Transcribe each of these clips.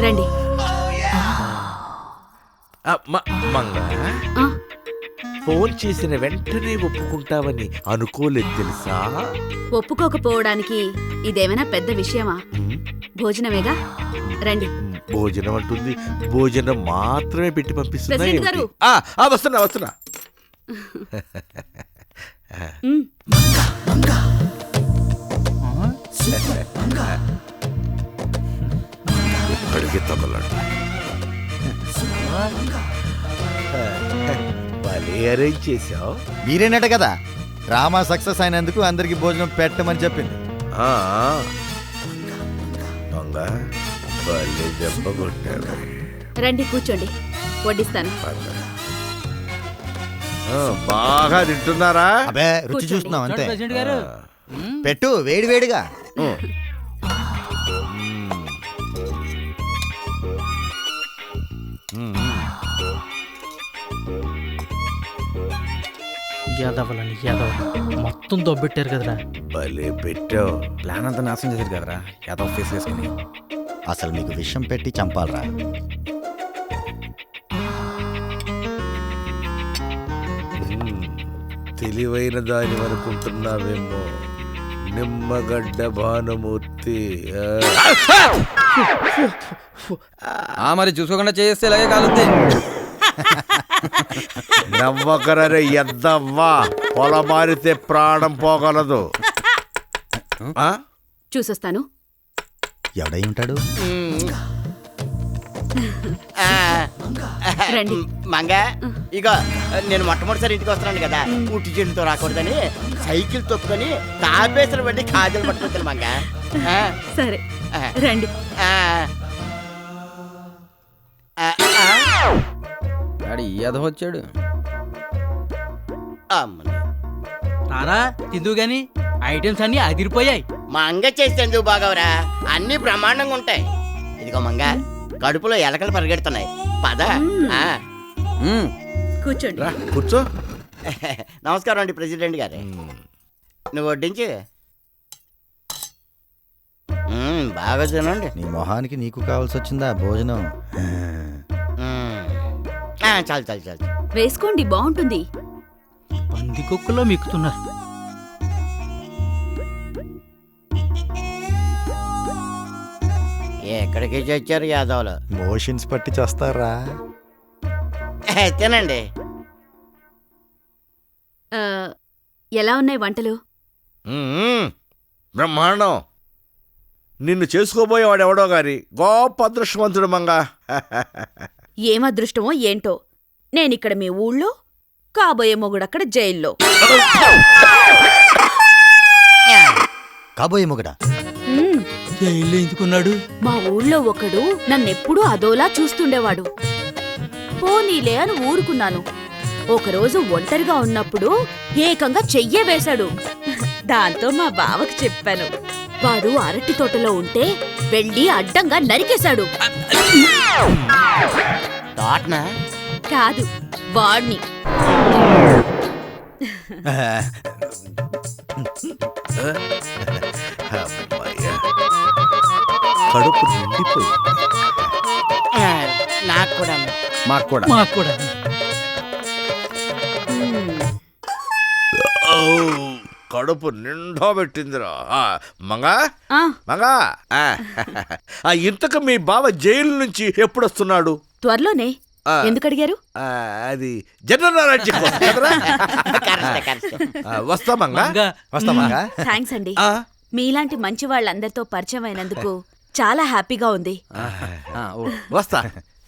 రండి. మంగ ఫోన్ చేసిన వెంటనే ఒప్పుకుంటావని అనుకోలేదు తెలుసా. ఒప్పుకోకపోవడానికి ఇదేమైనా పెద్ద విషయమా? భోజనమేగా, రండి. భోజనం అంటుంది, భోజనం మాత్రమే పెట్టి పంపిస్తున్నా. ప్రెసిడెంట్ గారు. వస్తున్నా వస్తున్నా. ఎక్కడికి తగలడు. భలే అరేంజ్ చేసావు. మీరేనట కదా డ్రామా సక్సెస్ అయినందుకు అందరికి భోజనం పెట్టమని చెప్పింది. దొంగ భలే దెబ్బ కొట్టాడు. రండి, కూర్చోండి, వడ్డిస్తాను. బాగా తింటున్నారా? అబే రుచి కూర్చోండి. చూస్తున్నాం అంతే. ప్రెసిడెంట్ గారు పెట్టు వేడి వేడిగా. యాదవలని యాదవ మొత్తం దొబ్బెట్టారు కదరా. భలే పెట్టావు. ప్లాన్ అంతా నాశనం చేశారు కదరా యాదవ్ ఫేస్ వేసుకుని. అసలు మీకు విషం పెట్టి చంపాలరా. తెలివైన దాని అనుకుంటున్నావేమో. నిమ్మగడ్డ భానుమూర్తి. మరి చూసుకోకుండా చేస్తే ఇలాగే కాలుద్ది. నవ్వకరరే ఎద్దవ్వా, పొల మారితే ప్రాణం పోగలదు. చూసొస్తాను. ఎవడై ఉంటాడు? రండి. మంగ ఇగో నేను మొట్టమొదటిసారి ఇంటికి వస్తున్నాను కదా, పుట్టి చేతులతో రాకూడదని సైకిల్ తొక్కుని తాపేసిన బట్టి కాజలు పట్టుకుంటాను మంగ. సరే రండి. ఆడు ఈ యాదవ్ వచ్చాడు. రారా తిందు గాని ఐటమ్స్ అన్ని అదిరిపోయాయి. మంగ చేస్తే ఎందుకు బాగవరా, అన్ని బ్రహ్మాండంగా ఉంటాయి. ఇదిగో మంగ కడుపులో ఎలకలు పరిగెడుతున్నాయి, పద. కూర్చోండి. కూర్చో. నమస్కారం అండి ప్రెసిడెంట్ గారు. నువ్వు వడ్డించి బాగా తినండి. నీ మొహానికి నీకు కావాల్సి వచ్చిందా భోజనం? చాలు చాలు చాలు. వేసుకోండి, బాగుంటుంది. పందికొక్కులో మిక్కుతున్నారు. ఎక్కడికి చచ్చారు యాదవ్లు? మోషన్స్ పట్టి చేస్తారా? తినండి. ఎలా ఉన్నాయి వంటలు? బ్రహ్మాండం. నిన్ను చేసుకోబోయేవాడు ఎవడో గారి గొప్ప అదృష్టవంతుడు మంగ. ఏం అదృష్టమో ఏంటో, నేనిక్కడ మీ ఊళ్ళో, కాబోయే మొగుడక్కడ జైల్లో. కాబోయే మొగడా? జైల్లో ఎందుకున్నాడు? మా ఊళ్ళో ఒకడు నన్నెప్పుడూ అదోలా చూస్తుండేవాడు. పోనీలే అని ఊరుకున్నాను. ఒకరోజు ఒంటరిగా ఉన్నప్పుడు ఏకంగా చెయ్యే వేశాడు. దాంతో మా బావకు చెప్పాను. వాడు అరటి తోటలో ఉంటే వెళ్ళి అడ్డంగా నరికేశాడు. తోటనా? కాదు, వాణ్ణి. కడుపు నిండిపోయి. నాకు కూడా. మాకు కూడా. మాకు కూడా. కడుపు నిండా పెట్టిందిరా మంగా. ఆ, మంగా, ఇంతకు మీ బావ జైలు నుంచి ఎప్పుడు వస్తున్నాడు? త్వరలోనే. ఎందుకడిగారు? అది జనరల్ రాజ్యం కోసం కదరా? వస్తా మంగా. వస్తామా? థ్యాంక్స్ అండి. మీలాంటి మంచి వాళ్ళందరితో పరిచయం అయినందుకు చాలా హ్యాపీగా ఉంది. వస్తా.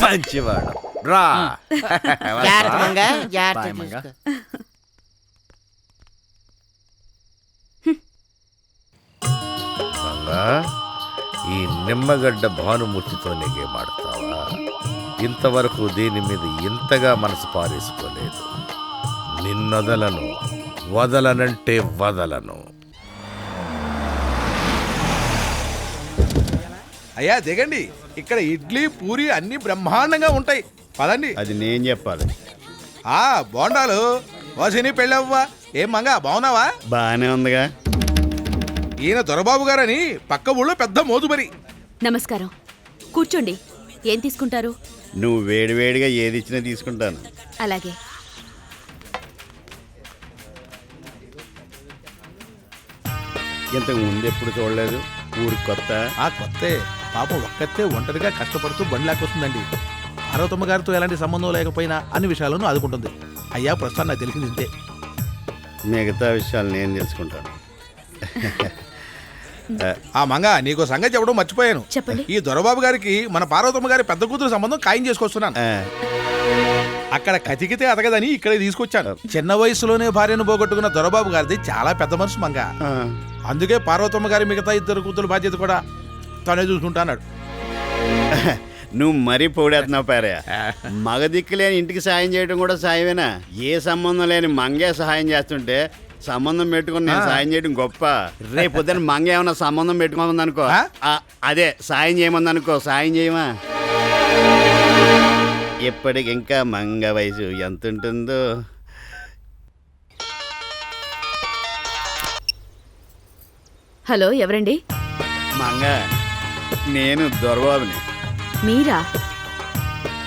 మంచివాడు రా. జాగ్రత్త మంగ, జాగ్రత్త చూసుకో. మంగా, ఈ నిమ్మగడ్డ భానుమూర్తితో నీకే మాడతావా? ఇంతవరకు దీని మీద ఇంతగా మనసు పారేసుకోలేదు. నిన్నొదలను, వదలనంటే వదలను. అయ్యా దిగండి, ఇక్కడ ఇడ్లీ పూరి అన్ని బ్రహ్మాండంగా ఉంటాయి. పదండి. అది నేను చెప్పాలి. బోండాలు వాసిని పెళ్ళవ్వా. ఏం మంగా బాగున్నావా? బానే ఉందిగా. ఈయన దొరబాబు గారని పక్క ఊళ్ళో పెద్ద మోజు మరి. నమస్కారం, కూర్చోండి. ఏం తీసుకుంటారు? నువ్వు వేడివేడిగా ఏది ఇచ్చినా తీసుకుంటాను. అలాగే. ఇంతకు ముందు ఎప్పుడు చూడలేదు, ఊరికి కొత్త. ఆ కొత్తే పాపం ఒక్కతే ఒంటరిగా కష్టపడుతూ బండి లాక్కొస్తుందండి. పార్వతమ్మ గారితో ఎలాంటి సంబంధం లేకపోయినా అన్ని విషయాలను ఆదుకుంటుంది. అయ్యా ప్రస్తుతం నాకు తెలిసింది ఇంతే. మిగతా విషయాలు నేను తెలుసుకుంటాను. ఆ మంగ నీకో సంగతి చెప్పడం మర్చిపోయాను. చెప్పండి. ఈ దొరబాబు గారికి మన పార్వతమ్మ గారి పెద్ద కూతురు సంబంధం ఖాయం చేసుకొస్తున్నాను. ఆ, అక్కడ కతికితే అతగదని ఇక్కడ తీసుకొచ్చాను. చిన్న వయసులోనే భార్యను పోగొట్టుకున్న దొరబాబు గారిది చాలా పెద్ద మనసు మంగ. ఆ. అందుకే పార్వతమ్మ గారి మిగతా ఇద్దరు కూతురు బాధ్యత కూడా తనే చూసుకుంటాన్నాడు. నువ్వు మరీ పొగిడేస్తున్నావు పేరయ్య. మగ దిక్కు లేని ఇంటికి సాయం చేయడం కూడా సాయమేనా? ఏ సంబంధం లేని మంగే సహాయం చేస్తుంటే సంబంధం పెట్టుకుని నేను సాయం చేయడం గొప్ప. రేపు పొద్దున మంగ ఏమన్నా సంబంధం పెట్టుకోమంది అనుకో, అదే సాయం చేయమంది అనుకో, సాయం చేయమా? ఇప్పటికి ఇంకా మంగ వయసు ఎంత ఉంటుందో. హలో, ఎవరండి? మంగ, నేను దొరబాబుని. మీరా?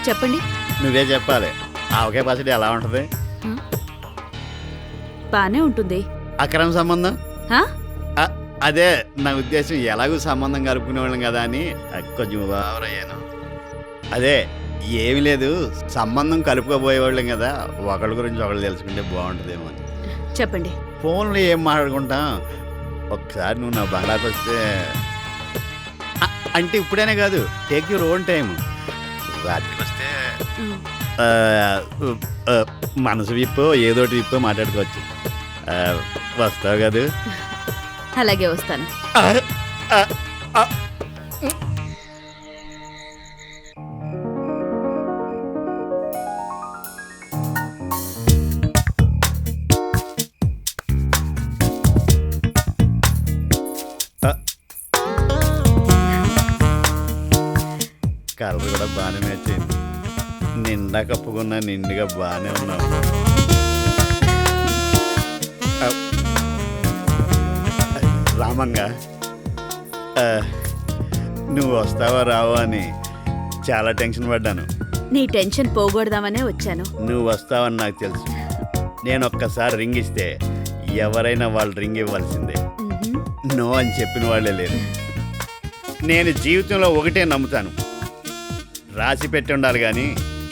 చెప్పండి. నువ్వే చెప్పాలి. ఆవకాయ పచ్చడి ఎలా ఉంటుంది? బానే ఉంటుంది. అక్రమ సంబంధం? హా? అదే నా ఉద్దేశం, ఎలాగూ సంబంధం కలుపుకునేవాళ్ళం కదా అని కొంచెం ఓవరయ్యాను. అదే ఏమి లేదు, సంబంధం కలుపుకోబోయేవాళ్ళం కదా, ఒకళ్ళ గురించి ఒకళ్ళు తెలుసుకుంటే బాగుంటుందేమో అని. చెప్పండి. ఫోన్లో ఏం మాట్లాడుకుంటాం, ఒకసారి నువ్వు నా బంగ్లాకి వస్తే, అంటే ఇప్పుడేనే కాదు, టేక్ యూర్ ఓన్ టైం. రాత్రికి వస్తే మనసు విప్పో ఏదోటి విప్పో మాట్లాడుకోవచ్చు. వస్తావు కదా? అలాగే వస్తాను. కలర్ కూడా బాగానే మ్యాచ్ అయింది. నిండా కప్పుకున్నా నిండుగా బాగానే ఉన్నావు. రామంగా, నువ్వు వస్తావా రావా అని చాలా టెన్షన్ పడ్డాను. నీ టెన్షన్ పోగొడదామనే వచ్చాను. నువ్వు వస్తావని నాకు తెలుసు. నేను ఒక్కసారి రింగ్ ఇస్తే ఎవరైనా వాళ్ళు రింగ్ ఇవ్వాల్సిందే. నో అని చెప్పిన వాళ్ళే లేరు. నేను జీవితంలో ఒకటే నమ్ముతాను, రాసి పెట్టి ఉండాలి కానీ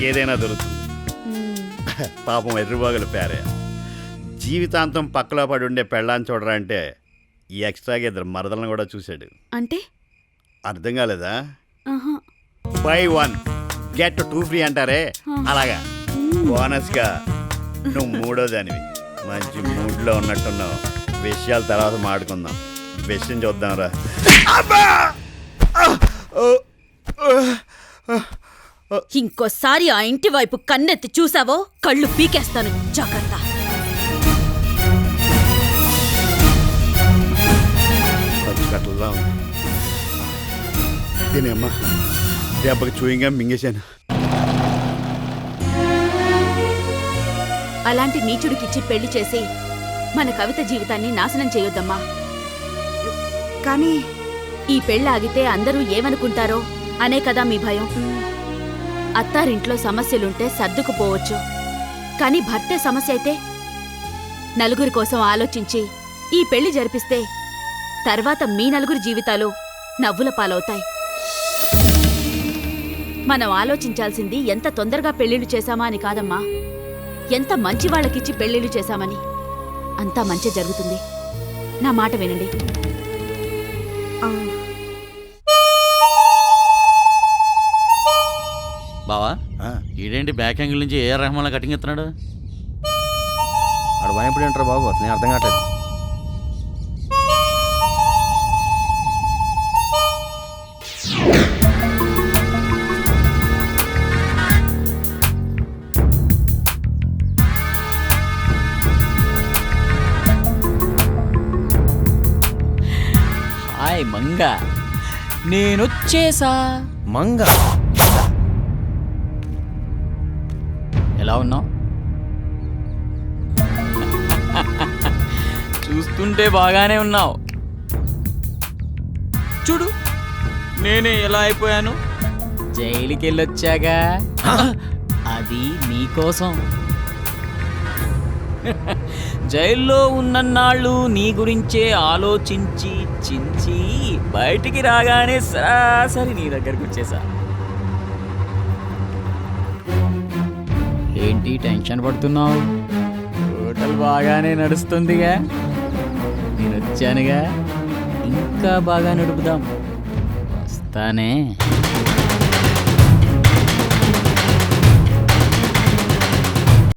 ఏదైనా దొరుకుతుంది. పాపం ఎర్రిబాగులు పేరయ్య జీవితాంతం పక్కలో పడి ఉండే పెళ్ళాన్ని చూడరా అంటే ఈ ఎక్స్ట్రాగా ఇద్దరు మరదలను కూడా చూశాడు. అంటే అర్థం కాలేదా? ఆహా. బై 1 గెట్ 2 ఫ్రీ అంటారే, అలాగా బోనస్గా నువ్వు మూడో దానివి. మంచి మూడ్లో ఉన్నట్టున్నావు. విషయాలు తర్వాత మాట్లాడుకుందాం. విషయం చూద్దాంరా. ఇంకోసారి ఆ ఇంటి వైపు కన్నెత్తి చూసావో కళ్ళు పీకేస్తాను, జాగ్రత్త. పచ్చికట్టలా ఉంది. దీనేమ్మా దెబ్బకి చూయింగా మింగేశాను. అలాంటి నీచుడికిచ్చి పెళ్లి చేసి మన కవిత జీవితాన్ని నాశనం చేయొద్దమ్మా. కానీ ఈ పెళ్ళి ఆగితే అందరూ ఏమనుకుంటారో అనే కదా మీ భయం. అత్తారింట్లో సమస్యలుంటే సర్దుకుపోవచ్చు, కానీ భర్తే సమస్య అయితే నలుగురి కోసం ఆలోచించి ఈ పెళ్లి జరిపిస్తే తర్వాత మీ నలుగురి జీవితాలు నవ్వుల పాలవుతాయి. మనం ఆలోచించాల్సింది ఎంత తొందరగా పెళ్లిళ్ళు చేశామా అని కాదమ్మా, ఎంత మంచి వాళ్ళకిచ్చి పెళ్లిళ్ళు చేశామని. అంతా మంచి జరుగుతుంది. నా మాట వినండి. బావా, ఈడేంటి బ్యాక్ యాంగిల్ నుంచి ఏఆర్ రెహమాన్ కటింగ్ ఇస్తున్నాడు? ఆడు భయపడి ఉంటారు బాబు, అసలు నేను అర్థం కావట్లేదు. హాయ్ మంగ, నేనొచ్చేసా. మంగ ఎలా ఉన్నావు? చూస్తుంటే బాగానే ఉన్నావు. చూడు నేనే ఎలా అయిపోయాను. జైలుకి వెళ్ళొచ్చాగా అది నీకోసం. జైల్లో ఉన్నన్నాళ్ళు నీ గురించే ఆలోచించి చించి బయటికి రాగానే సరాసరి నీ దగ్గరకు వచ్చేసా. ఏంటి టెన్షన్ పడుతున్నావు? హోటల్ బాగానే నడుస్తుందిగా, నేను వచ్చానుగా, ఇంకా బాగా నడుపుదాం. వస్తానే.